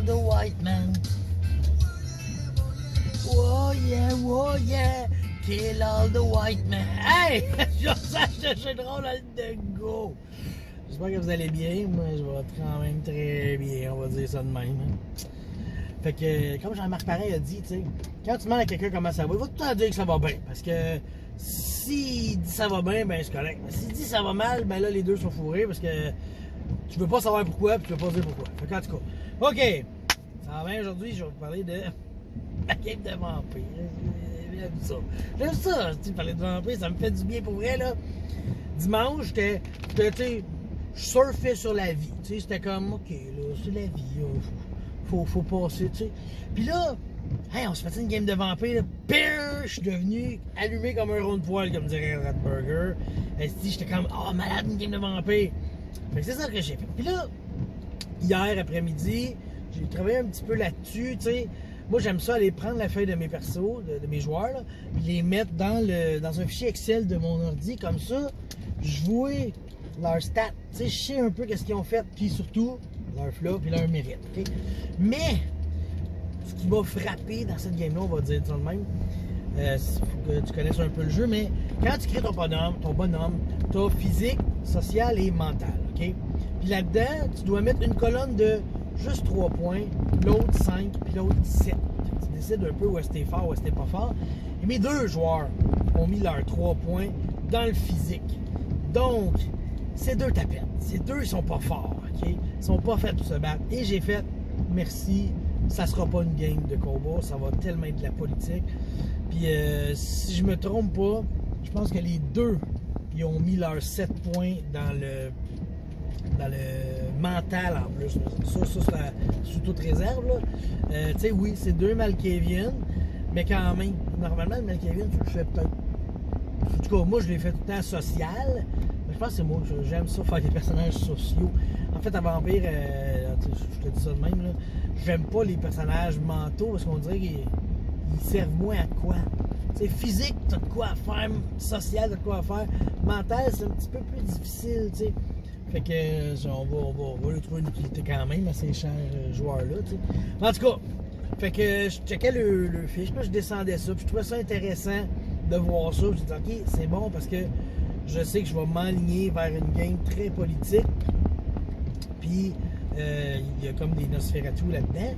the white man. Oh yeah, kill all the white man. Hey, je sache de jeu de rôle de go. J'espère que vous allez bien. Moi, je vais quand même très bien, on va dire ça de même. Fait que, comme Jean-Marc Parent a dit, tu sais, quand tu demandes à quelqu'un comment ça va, il va tout le temps dire que ça va bien. Parce que s'il dit ça va bien, ben c'est correct. Mais s'il dit ça va mal, ben là, les deux sont fourrés parce que tu veux pas savoir pourquoi, puis tu veux pas dire pourquoi. Fait qu'en tout cas, OK. Ça va bien aujourd'hui, je vais vous parler de la game de vampire. J'aime ça. J'aime ça, tu sais, parler de vampire, ça me fait du bien pour vrai, là. Dimanche, j'étais, tu sais, je surfais sur la vie. Tu sais, c'était comme, OK, là, c'est la vie, là. Faut passer, tu sais. Puis là, hey, on se fait une game de vampire, là. Pire, je suis devenu allumé comme un rond de poil, comme dirait Ratburger. J'étais comme, oh, malade, une game de vampire. Fait que c'est ça que j'ai fait. Puis là, hier après-midi, j'ai travaillé un petit peu là-dessus, tu sais. Moi, j'aime ça aller prendre la feuille de mes persos, de mes joueurs, là, puis les mettre dans un fichier Excel de mon ordi. Comme ça, je vois leurs stats. Tu sais, je sais un peu qu'est-ce qu'ils ont fait, puis surtout, leur flop et leur mérite. Okay? Mais, ce qui m'a frappé dans cette game-là, on va dire ça de même, faut que tu connaisses un peu le jeu, mais quand tu crées ton bonhomme, tu as physique, social et mental. Okay? Puis là-dedans, tu dois mettre une colonne de juste 3 points, l'autre 5, puis l'autre 7. Tu décides un peu où est-ce que t'es fort, où est-ce que t'es pas fort. Et mes deux joueurs ont mis leurs 3 points dans le physique. Donc, ces deux tapettes. Ces deux, ils sont pas forts, OK? Ils sont pas faits pour se battre. Et j'ai fait, merci, ça sera pas une game de combat, ça va tellement être de la politique. Puis, si je me trompe pas, je pense que les deux, ils ont mis leurs 7 points dans le mental en plus. Ça c'est sous toute réserve. Tu sais, oui, c'est deux Malkavian, mais quand même, normalement, le Malkavian, je fais peut-être. En tout cas, moi, je l'ai fait tout le temps social. Mais je pense que c'est moi, j'aime ça, faire des personnages sociaux. En fait, à Vampire, je te dis ça de même, là, j'aime pas les personnages mentaux parce qu'on dirait qu'ils servent moins à quoi. Tu sais, physique, t'as de quoi à faire. Social, t'as de quoi à faire. Mental, c'est un petit peu plus difficile, tu sais. Fait que on va lui trouver une utilité quand même à ces chers joueurs-là, tu sais. En tout cas, fait que je checkais le fiche, puis je descendais ça, puis je trouvais ça intéressant de voir ça. Je me suis dit, OK, c'est bon parce que je sais que je vais m'enligner vers une game très politique. Puis, il y a comme des Nosferatu là-dedans.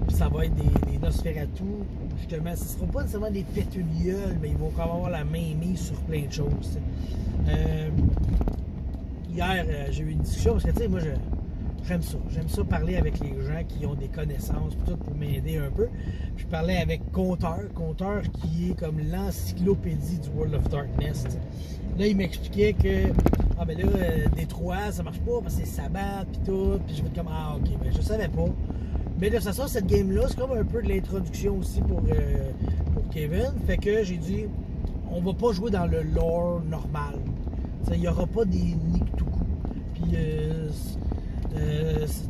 Puis ça va être des Nosferatu, justement, ce ne sera pas nécessairement des pétulioles, mais ils vont quand même avoir la main mise sur plein de choses. Hier, j'ai eu une discussion parce que, tu sais, moi, j'aime ça. J'aime ça parler avec les gens qui ont des connaissances tout pour m'aider un peu. Puis je parlais avec Conteur qui est comme l'encyclopédie du World of Darkness. T'sais. Là, il m'expliquait que, ah ben là, Détroit, ça marche pas parce que c'est Sabbath puis tout. Puis je vais être comme, ah ok, ben je savais pas. Mais de toute façon, cette game-là, c'est comme un peu de l'introduction aussi pour Kevin. Fait que j'ai dit, on va pas jouer dans le lore normal. Il n'y aura pas des Niktuku. Puis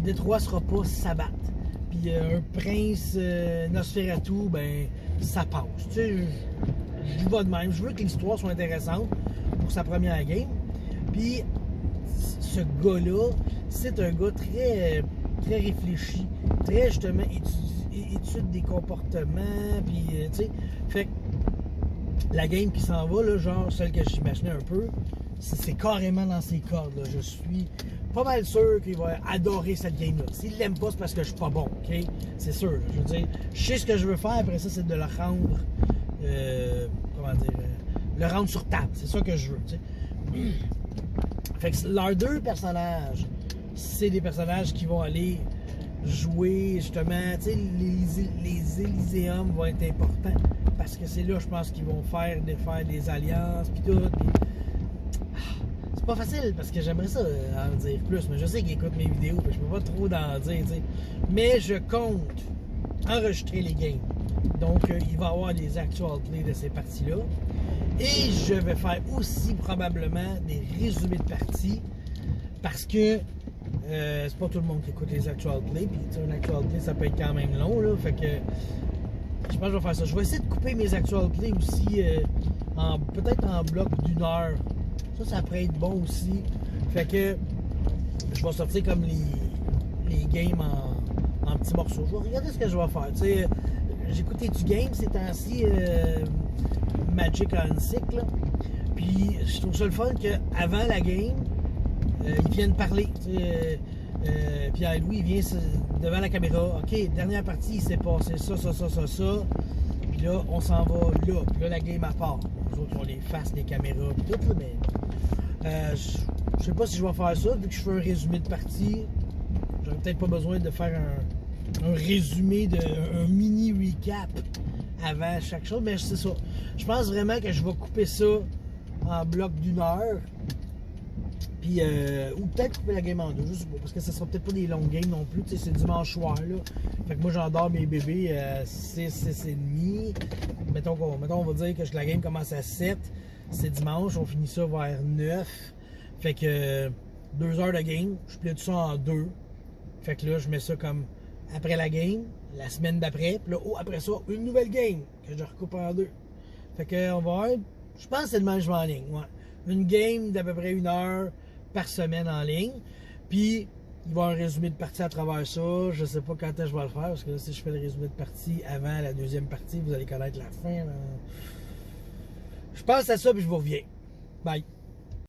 Détroit sera pas Sabbath. Puis un prince Nosferatu, ben ça passe. Tu sais, je vais de même. Je veux que l'histoire soit intéressante pour sa première game. Puis ce gars-là, c'est un gars très, très réfléchi, très justement étude des comportements. Puis tu sais, fait que la game qui s'en va, là, genre celle que j'imaginais un peu, c'est carrément dans ses cordes. Là. Je suis pas mal sûr qu'il va adorer cette game-là. S'il l'aime pas, c'est parce que je suis pas bon, ok? C'est sûr. Là. Je veux dire, je sais ce que je veux faire. Après ça, c'est de le rendre, le rendre sur table. C'est ça que je veux, tu sais. Fait que leurs deux personnages, c'est des personnages qui vont aller jouer, justement, tu sais, les Elyséums vont être importants. Parce que c'est là, je pense, qu'ils vont faire des alliances, puis tout. Pis... C'est pas facile, parce que j'aimerais ça en dire plus, mais je sais qu'ils écoutent mes vidéos, je peux pas trop en dire, t'sais. Mais je compte enregistrer les games. Donc, il va y avoir des actual plays de ces parties-là. Et je vais faire aussi, probablement, des résumés de parties, parce que c'est pas tout le monde qui écoute les actual plays, puis un actual play, ça peut être quand même long, là, fait que... Je pense que je vais faire ça. Je vais essayer de couper mes actual plays aussi, peut-être en bloc d'1 heure. Ça pourrait être bon aussi. Fait que je vais sortir comme les games en petits morceaux. Je vais regarder ce que je vais faire. Tu sais, j'ai écouté du game ces temps-ci, Magic on Sick, là. Puis je trouve ça le fun qu'avant la game, ils viennent parler. Pierre-Louis, il vient devant la caméra. OK, dernière partie, il s'est passé ça. Puis là, on s'en va là. Puis là, la game à part. Nous autres, on les fasse, les caméras, puis tout, là, mais je sais pas si je vais faire ça. Vu que je fais un résumé de partie, j'aurais peut-être pas besoin de faire un résumé, un mini recap avant chaque chose, mais c'est ça. Je pense vraiment que je vais couper ça en bloc d'1 heure. Puis, ou peut-être couper la game en deux, je sais pas, parce que ça sera peut-être pas des longues games non plus. Tu sais, c'est dimanche soir, là. Fait que moi, j'endors mes bébés 6h30. Mettons, on va dire que la game commence à 7. C'est dimanche, on finit ça vers 9. Fait que 2 heures de game, je plie tout ça en deux. Fait que là, je mets ça comme après la game, la semaine d'après. Puis là, après ça, une nouvelle game que je recoupe en deux. Fait que on va avoir, je pense que c'est le même en ligne. Ouais. Une game d'à peu près 1 heure par semaine en ligne. Puis, il va y avoir un résumé de partie à travers ça. Je sais pas quand est-ce que je vais le faire. Parce que là, si je fais le résumé de partie avant la deuxième partie, vous allez connaître la fin. Là. Je pense à ça, puis je vous reviens. Bye.